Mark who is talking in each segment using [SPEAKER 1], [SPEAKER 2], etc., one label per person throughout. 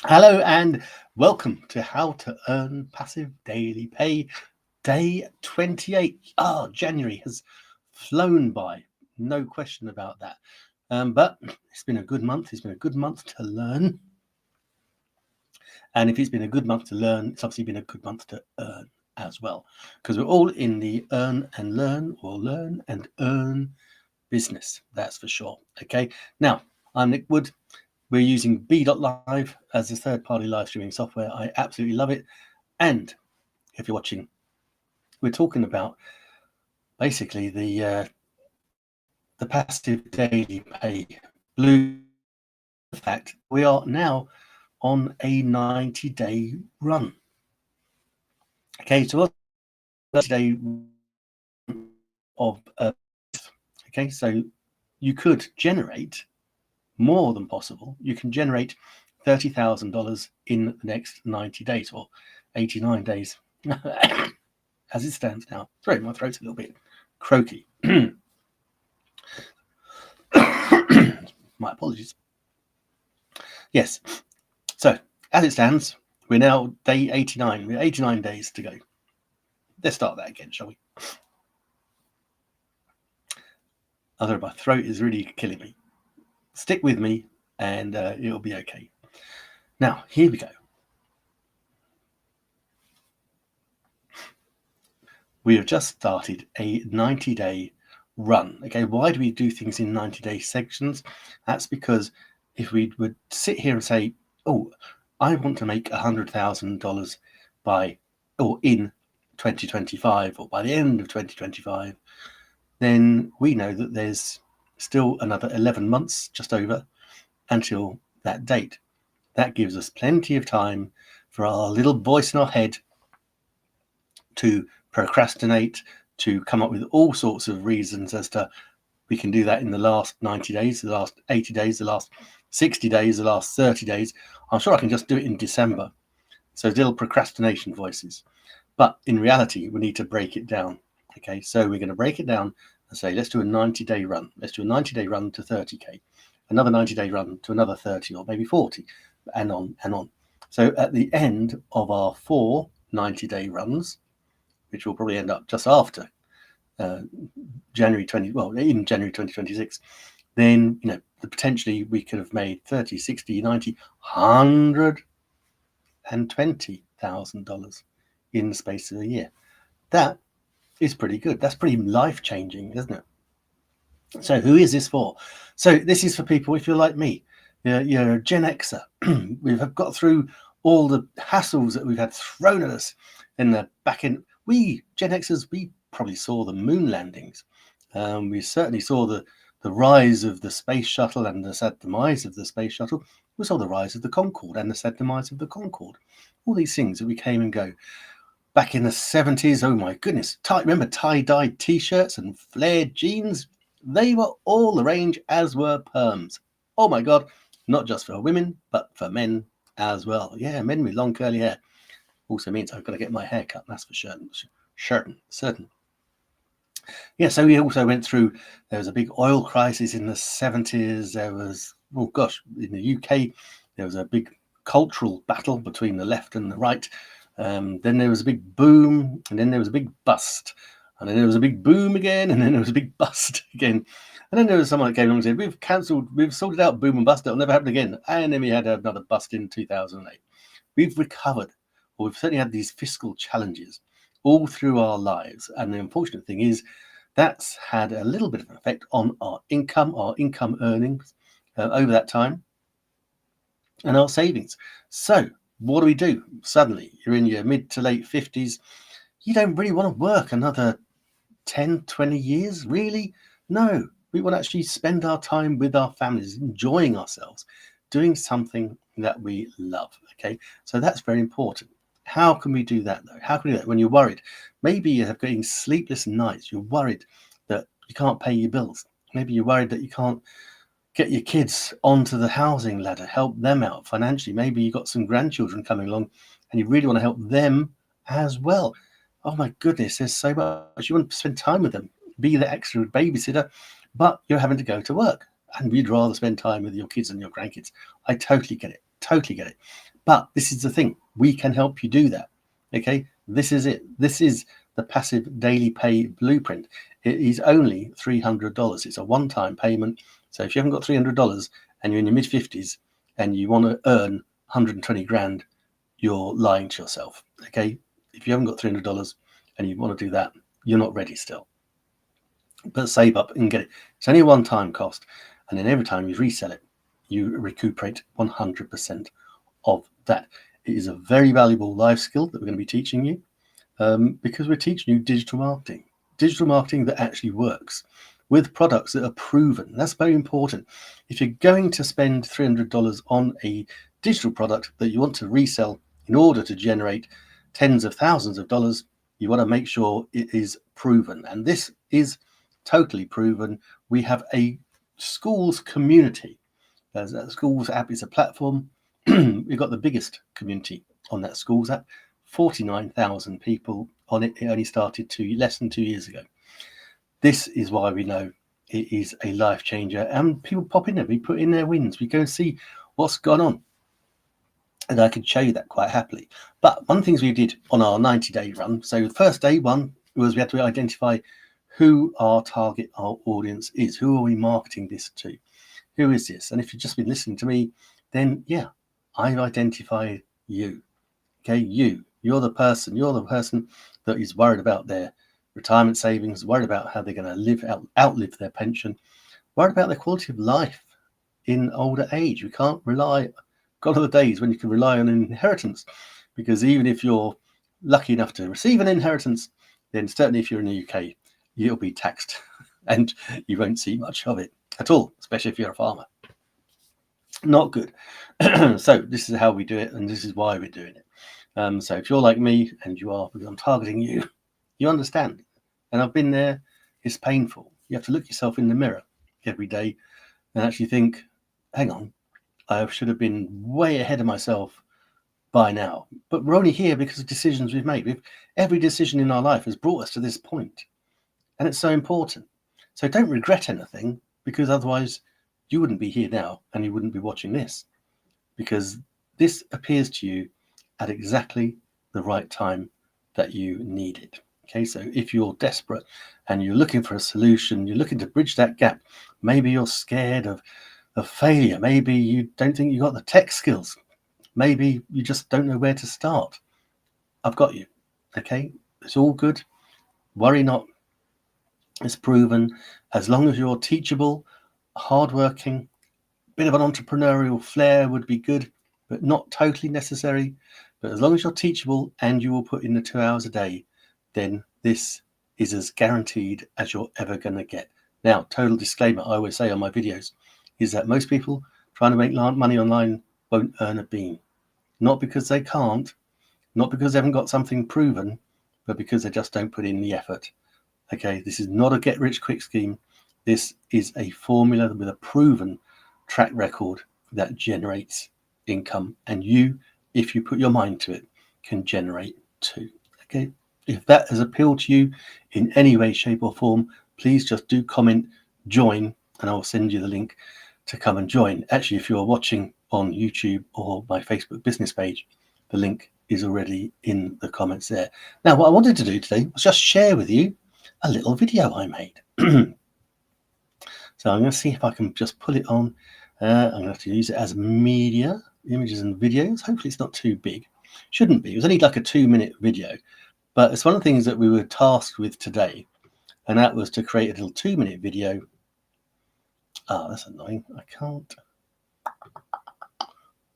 [SPEAKER 1] Hello and welcome to How to Earn Passive Daily Pay, day 28. January has flown by, no question about that. But it's been a good month. It's been a good month to learn. And if it's been a good month to learn, it's obviously been a good month to earn as well. Because we're all in the earn and learn or learn and earn business, that's for sure. Okay, now I'm Nick Wood. We're using B.Live as a third-party live streaming software. I absolutely love it. And if you're watching, we're talking about basically the passive daily pay blue. The fact we are now on a 90-day run. Okay, so what's 90-day of okay, so you could generate more than possible. You can generate $30,000 in the next 90 days or 89 days as it stands now. Sorry, my throat's a little bit croaky. My apologies. Yes, so as it stands, we're now day 89. We're 89 days to go. Let's start that again, shall we? Although my throat is really killing me. Stick with me and it'll be okay. Now, here we go. We have just started a 90-day run. Okay, why do we do things in 90-day sections? That's because if we would sit here and say, oh, I want to make $100,000 by or in 2025 or by the end of 2025, then we know that there's still another 11 months just over until that date. That gives us plenty of time for our little voice in our head to procrastinate, to come up with all sorts of reasons as to we can do that in the last 90 days, the last 80 days, the last 60 days, the last 30 days. I'm sure I can just do it in December. So little procrastination voices. But in reality, we need to break it down. Okay, so we're going to break it down and say, let's do a 90-day run. Let's do a 90-day run to 30K, another 90-day run to another 30 or maybe 40, and on and on. So at the end of our 4 90-day runs, which will probably end up just after January 2026, then potentially we could have made 30, 60, 90, $120,000 in the space of a year. That is pretty good. That's pretty life-changing, isn't it? So who is this for? So this is for people, if you're like me, you're a Gen Xer. We've got through all the hassles that we've had thrown at us in the back end. We Gen Xers, we probably saw the moon landings. We certainly saw the rise of the space shuttle and the sad demise of the space shuttle. We saw the rise of the Concorde and the sad demise of the Concorde. All these things that we came and go. Back in the 70s, oh my goodness, remember tie-dyed T-shirts and flared jeans? They were all the rage, as were perms. Oh my God, not just for women, but for men as well. Yeah, men with long curly hair. Also means I've got to get my hair cut, that's for certain. Yeah, so we also went through, there was a big oil crisis in the 70s. There was, oh gosh, in the UK, there was a big cultural battle between the left and the right. Then there was a big boom, and then there was a big bust. And then there was a big boom again, and then there was a big bust again. And then there was someone that came along and said, we've sorted out boom and bust, it'll never happen again. And then we had another bust in 2008. We've recovered, or we've certainly had these fiscal challenges all through our lives. And the unfortunate thing is that's had a little bit of an effect on our income earnings over that time, and our savings. So what do? Suddenly you're in your mid to late 50s. You don't really want to work another 10, 20 years, really? No, we want to actually spend our time with our families, enjoying ourselves, doing something that we love. Okay, so that's very important. How can we do that though? How can we do that when you're worried? Maybe you're getting sleepless nights. You're worried that you can't pay your bills. Maybe you're worried that you can't get your kids onto the housing ladder, help them out financially. Maybe you've got some grandchildren coming along and you really want to help them as well. Oh my goodness, there's so much. You want to spend time with them, be the extra babysitter, but you're having to go to work and you'd rather spend time with your kids and your grandkids. I totally get it. But this is the thing, we can help you do that. Okay, this is it. This is the passive daily pay blueprint. It is only $300. It's a one-time payment. So if you haven't got $300 and you're in your mid-50s and you want to earn 120 grand, you're lying to yourself. Okay, if you haven't got $300 and you want to do that, you're not ready still. But save up and get it. It's only a one-time cost, and then every time you resell it, you recuperate 100% of that. It is a very valuable life skill that we're going to be teaching you, because we're teaching you digital marketing that actually works with products that are proven. That's very important. If you're going to spend $300 on a digital product that you want to resell in order to generate tens of thousands of dollars, you want to make sure it is proven. And this is totally proven. We have a schools community. That schools app is a platform. We've got the biggest community on that schools app, 49,000 people on it. It only started less than 2 years ago. This is why we know it is a life changer, and people pop in there. We put in their wins. We go and see what's gone on, and I can show you that quite happily. But one of the things we did on our 90-day run, so the first day one was we had to identify who our target, our audience is. Who are we marketing this to? Who is this? And if you've just been listening to me, then yeah, I've identified you. Okay, you're the person that is worried about their retirement savings, worried about how they're going to outlive their pension, worried about their quality of life in older age. We can't rely, gone are the days when you can rely on an inheritance, because even if you're lucky enough to receive an inheritance, then certainly if you're in the UK, you'll be taxed and you won't see much of it at all, especially if you're a farmer. Not good. So this is how we do it, and this is why we're doing it. So if you're like me, and you are, because I'm targeting you, you understand. And I've been there. It's painful. You have to look yourself in the mirror every day and actually think, hang on, I should have been way ahead of myself by now. But we're only here because of decisions we've made. Every decision in our life has brought us to this point, and it's so important. So don't regret anything, because otherwise you wouldn't be here now and you wouldn't be watching this, because this appears to you at exactly the right time that you need it. Okay, so if you're desperate and you're looking for a solution, you're looking to bridge that gap, maybe you're scared of failure, maybe you don't think you got the tech skills, maybe you just don't know where to start, I've got you. Okay, it's all good. Worry not. It's proven. As long as you're teachable, hardworking, bit of an entrepreneurial flair would be good, but not totally necessary. But as long as you're teachable and you will put in the 2 hours a day, then this is as guaranteed as you're ever going to get. Now, total disclaimer, I always say on my videos, is that most people trying to make money online won't earn a bean. Not because they can't, not because they haven't got something proven, but because they just don't put in the effort. Okay, this is not a get-rich-quick scheme. This is a formula with a proven track record that generates income, and you, if you put your mind to it, can generate too. Okay, if that has appealed to you in any way, shape or form, please just do comment, join, and I'll send you the link to come and join. Actually, if you're watching on YouTube or my Facebook business page, the link is already in the comments there. Now, what I wanted to do today was just share with you a little video I made. So I'm going to see if I can just pull it on. I'm going to have to use it as media, images and videos. Hopefully it's not too big. Shouldn't be. It was only like a 2-minute video. But it's one of the things that we were tasked with today. And that was to create a little 2-minute video. Ah, that's annoying. I can't.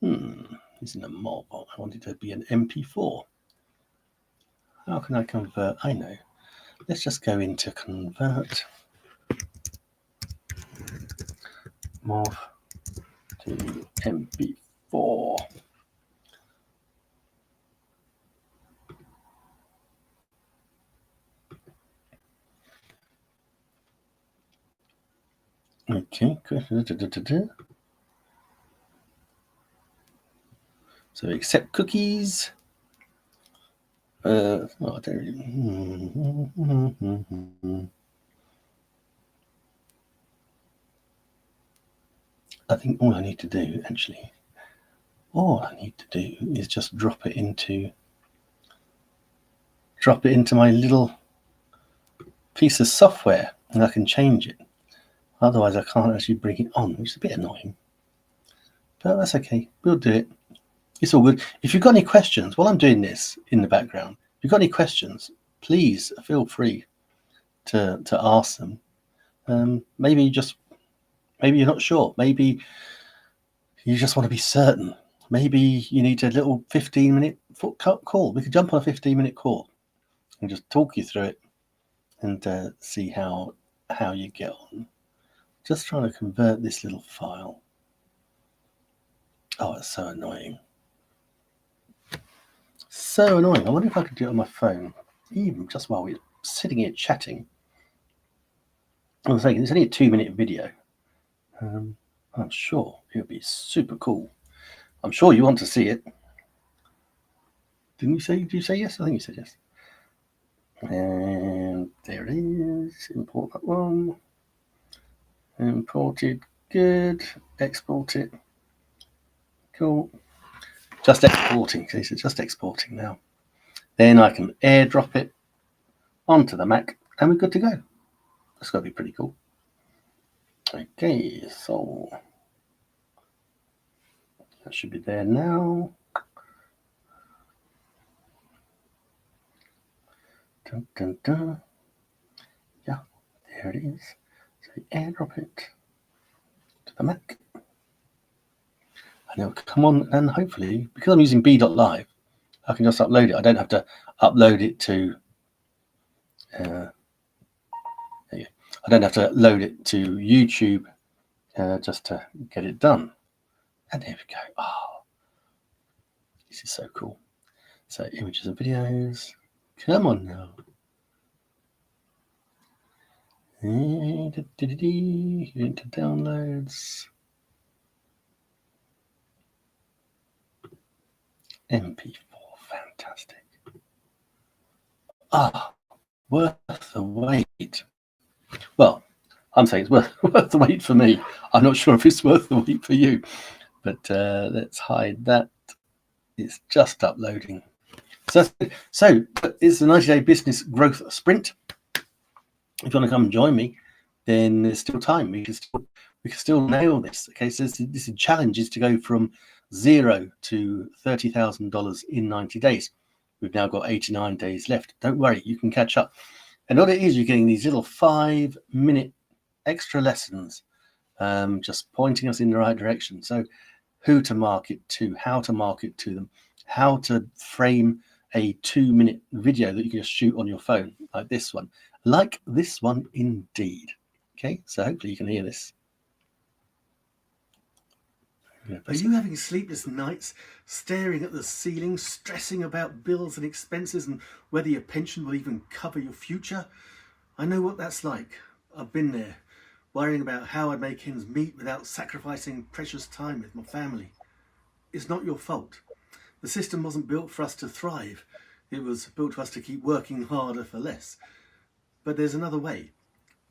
[SPEAKER 1] Isn't a mob. I want it to be an MP4. How can I convert? I know. Let's just go into convert. Morph to MP4. Okay. So accept cookies. I don't really. I think all I need to do actually all I need to do is just drop it into my little piece of software, and I can change it. Otherwise, I can't actually bring it on, which is a bit annoying. But that's okay. We'll do it. It's all good. If you've got any questions while I'm doing this in the background, if you've got any questions, please feel free to ask them. Maybe you're not sure. Maybe you just want to be certain. Maybe you need a little 15-minute call. We could jump on a 15-minute call and just talk you through it and see how you get on. Just trying to convert this little file. Oh, it's so annoying. So annoying. I wonder if I could do it on my phone, even just while we're sitting here chatting. I was saying, it's only a 2-minute video. I'm sure it would be super cool. I'm sure you want to see it. Did you say yes? I think you said yes. And there it is. Import that one. Imported. Good. Export it. Cool. Just exporting. Okay, so just exporting now. Then I can airdrop it onto the Mac and we're good to go. That's got to be pretty cool. Okay, so that should be there now. Dun, dun, dun. Yeah, there it is. So airdrop it to the Mac. And it'll come on, and hopefully, because I'm using B.Live, I can just upload it. I don't have to upload it to there you go. I don't have to load it to YouTube just to get it done. And there we go. Oh, this is so cool. So images and videos. Come on now. Into downloads. MP4, fantastic. Worth the wait. Well, I'm saying it's worth the wait for me. I'm not sure if it's worth the wait for you, but let's hide that. It's just uploading. So it's the 90-day business growth sprint. If you want to come and join me, then there's still time. We can still nail this. Okay, so this challenge is to go from $0 to $30,000 in 90 days. We've now got 89 days left. Don't worry, you can catch up. And what it is, you're getting these little 5-minute extra lessons, just pointing us in the right direction. So who to market to, how to market to them, how to frame a 2-minute video that you can just shoot on your phone, like this one. Like this one indeed. Okay, so hopefully you can hear this. Are you having sleepless nights, staring at the ceiling, stressing about bills and expenses and whether your pension will even cover your future? I know what that's like. I've been there, worrying about how I'd make ends meet without sacrificing precious time with my family. It's not your fault. The system wasn't built for us to thrive. It was built for us to keep working harder for less. But there's another way.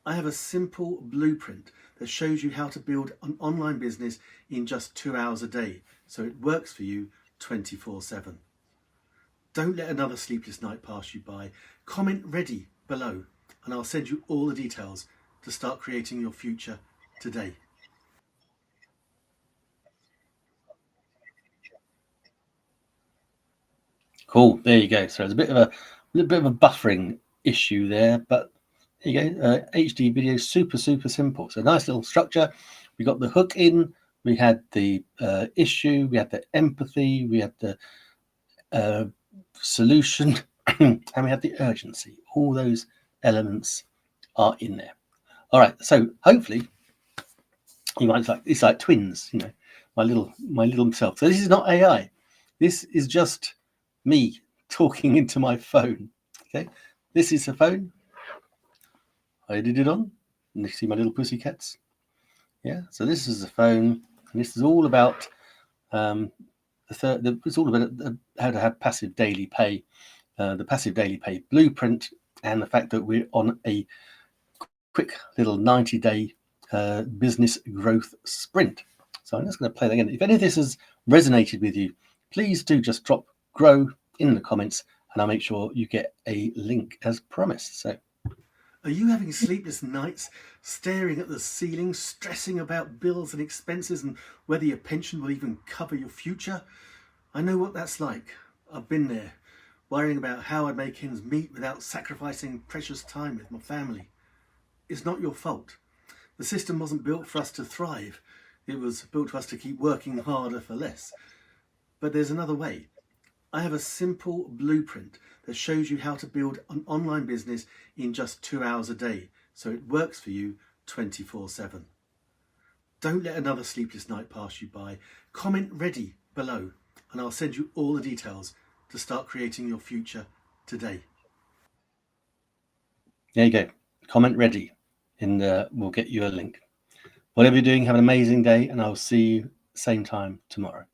[SPEAKER 1] I have a simple blueprint that shows you how to build an online business in just 2 hours a day, so it works for you 24/7. Don't let another sleepless night pass you by. Comment ready below and I'll send you all the details to start creating your future today. Cool, there you go. So there's a little bit of a buffering issue there, but there you go. HD video, super simple. So nice little structure. We got the hook in, we had the issue, we had the empathy, we had the solution, and we had the urgency. All those elements are in there. All right, so hopefully you might it's like twins, you know, my little self. So this is not AI. This is just me talking into my phone. Okay, this is the phone. I did it on, and you see my little pussycats. Yeah, so this is the phone, and this is all about it's all about how to have passive daily pay, the passive daily pay blueprint, and the fact that we're on a quick little 90-day business growth sprint. So I'm just going to play that again. If any of this has resonated with you, please do just drop grow in the comments and I'll make sure you get a link as promised. So, are you having sleepless nights, staring at the ceiling, stressing about bills and expenses and whether your pension will even cover your future? I know what that's like. I've been there, worrying about how I'd make ends meet without sacrificing precious time with my family. It's not your fault. The system wasn't built for us to thrive. It was built for us to keep working harder for less. But there's another way. I have a simple blueprint that shows you how to build an online business in just 2 hours a day, so it works for you 24/7. Don't let another sleepless night pass you by. Comment ready below and I'll send you all the details to start creating your future today. There you go. Comment ready and we'll get you a link. Whatever you're doing, have an amazing day and I'll see you same time tomorrow.